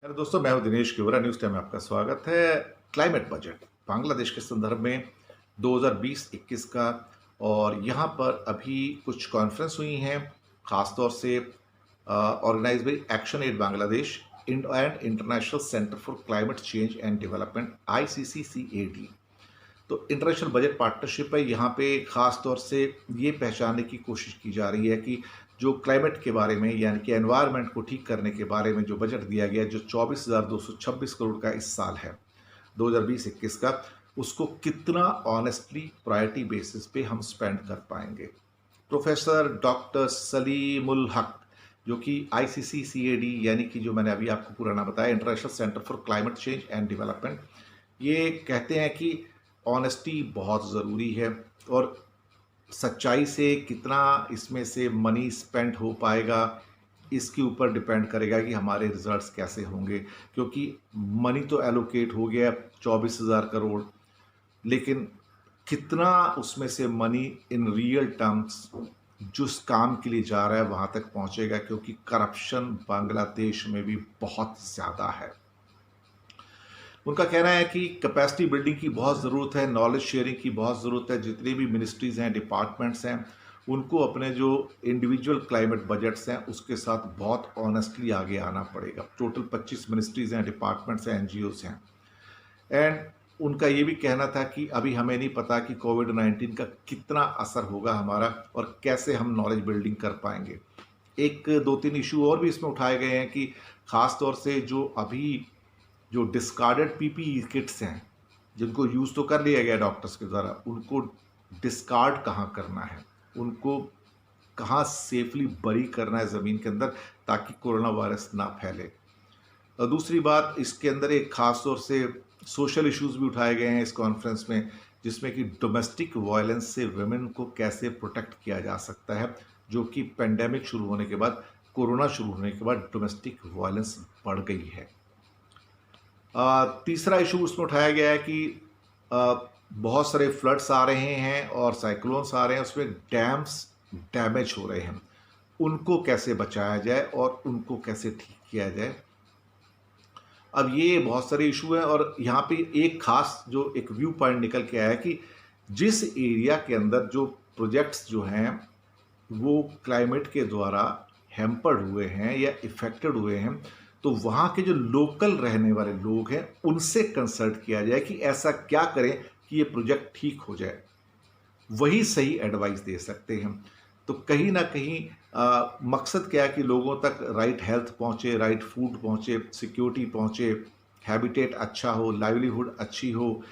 Hello दोस्तों, मैं हूं दिनेश किवरा। न्यूज़ टाइम में आपका स्वागत है। क्लाइमेट बजट बांग्लादेश के संदर्भ में 2020-21 का, और यहाँ पर अभी कुछ कॉन्फ्रेंस हुई हैं, खासतौर से organise by Action Aid Bangladesh and International Centre for Climate Change and Development ICCCAD। तो इंटरनेशनल बजट पार्टनरशिप है। यहाँ पे ख़ास तौर से ये पहचानने की कोशिश की जा रही है कि जो क्लाइमेट के बारे में, यानी कि एनवायरनमेंट को ठीक करने के बारे में जो बजट दिया गया है, जो 24,226 करोड़ का इस साल है 2020-21 का, उसको कितना ऑनेस्टली प्रायोरिटी बेसिस पे हम स्पेंड कर पाएंगे। प्रोफेसर डॉक्टर सलीमुल हक, जो कि ICCCAD यानी कि जो मैंने अभी आपको पूरा नाम बताया, international Centre for Climate Change and development, ये कहते हैं कि ऑनेस्टी बहुत ज़रूरी है, और सच्चाई से कितना इसमें से मनी स्पेंड हो पाएगा इसके ऊपर डिपेंड करेगा कि हमारे रिजल्ट्स कैसे होंगे। क्योंकि मनी तो एलोकेट हो गया 24,000 करोड़, लेकिन कितना उसमें से मनी इन रियल टर्म्स जिस काम के लिए जा रहा है वहाँ तक पहुँचेगा, क्योंकि करप्शन बांग्लादेश में भी बहुत ज़्यादा है। उनका कहना है कि कैपेसिटी बिल्डिंग की बहुत ज़रूरत है, नॉलेज शेयरिंग की बहुत ज़रूरत है। जितनी भी मिनिस्ट्रीज़ हैं, डिपार्टमेंट्स हैं, उनको अपने जो इंडिविजुअल क्लाइमेट बजट्स हैं उसके साथ बहुत ऑनेस्टली आगे आना पड़ेगा। टोटल 25 मिनिस्ट्रीज़ हैं, डिपार्टमेंट्स हैं, NGOs हैं। एंड उनका ये भी कहना था कि अभी हमें नहीं पता कि कोविड-19 का कितना असर होगा हमारा, और कैसे हम नॉलेज बिल्डिंग कर पाएंगे। एक दो तीन इशू और भी इसमें उठाए गए हैं कि ख़ास तौर से जो अभी जो डिस्कार्डेड PPE किट्स हैं, जिनको यूज़ तो कर लिया गया डॉक्टर्स के द्वारा, उनको डिस्कार्ड कहाँ करना है, उनको कहाँ सेफली बरी करना है ज़मीन के अंदर, ताकि कोरोना वायरस ना फैले। और दूसरी बात, इसके अंदर एक ख़ास तौर से सोशल इश्यूज़ भी उठाए गए हैं इस कॉन्फ्रेंस में, जिसमें कि डोमेस्टिक वायलेंस से वुमेन को कैसे प्रोटेक्ट किया जा सकता है, जो कि पेंडेमिक शुरू होने के बाद, कोरोना शुरू होने के बाद डोमेस्टिक वायलेंस बढ़ गई है। तीसरा इशू उसमें उठाया गया है कि बहुत सारे फ्लड्स आ रहे हैं और साइक्लोन्स आ रहे हैं, उसमें डैम्स डैमेज हो रहे हैं, उनको कैसे बचाया जाए और उनको कैसे ठीक किया जाए। अब ये बहुत सारे इशू हैं, और यहाँ पे एक खास जो एक व्यू पॉइंट निकल के आया है कि जिस एरिया के अंदर जो प्रोजेक्ट्स जो हैं वो क्लाइमेट के द्वारा हैम्पर्ड हुए हैं या इफ़ेक्टेड हुए हैं, तो वहाँ के जो लोकल रहने वाले लोग हैं उनसे कंसल्ट किया जाए कि ऐसा क्या करें कि ये प्रोजेक्ट ठीक हो जाए। वही सही एडवाइस दे सकते हैं। तो कहीं ना कहीं मकसद क्या है कि लोगों तक राइट हेल्थ पहुँचे, राइट फूड पहुँचे, सिक्योरिटी पहुँचे, हैबिटेट अच्छा हो, लाइवलीहुड अच्छी हो।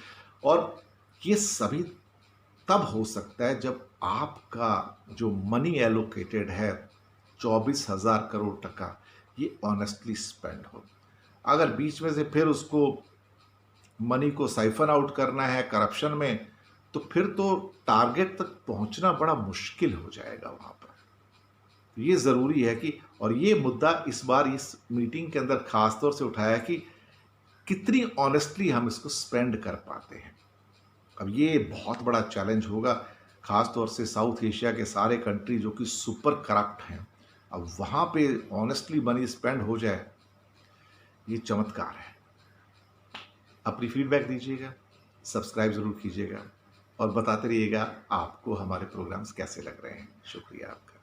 और ये सभी तब हो सकता है जब आपका जो मनी एलोकेटेड है 24,000 करोड़ टका, ये ऑनेस्टली स्पेंड हो। अगर बीच में से फिर उसको मनी को साइफन आउट करना है करप्शन में, तो फिर तो टारगेट तक पहुंचना बड़ा मुश्किल हो जाएगा वहां पर। तो ये ज़रूरी है कि, और ये मुद्दा इस बार इस मीटिंग के अंदर खास तौर से उठाया कि कितनी ऑनेस्टली हम इसको स्पेंड कर पाते हैं। अब ये बहुत बड़ा चैलेंज होगा, ख़ास तौर से साउथ एशिया के सारे कंट्री जो कि सुपर करप्ट हैं, अब वहाँ पे ऑनेस्टली मनी स्पेंड हो जाए, ये चमत्कार है। अपनी फीडबैक दीजिएगा, सब्सक्राइब ज़रूर कीजिएगा, और बताते रहिएगा आपको हमारे प्रोग्राम्स कैसे लग रहे हैं। शुक्रिया आपका।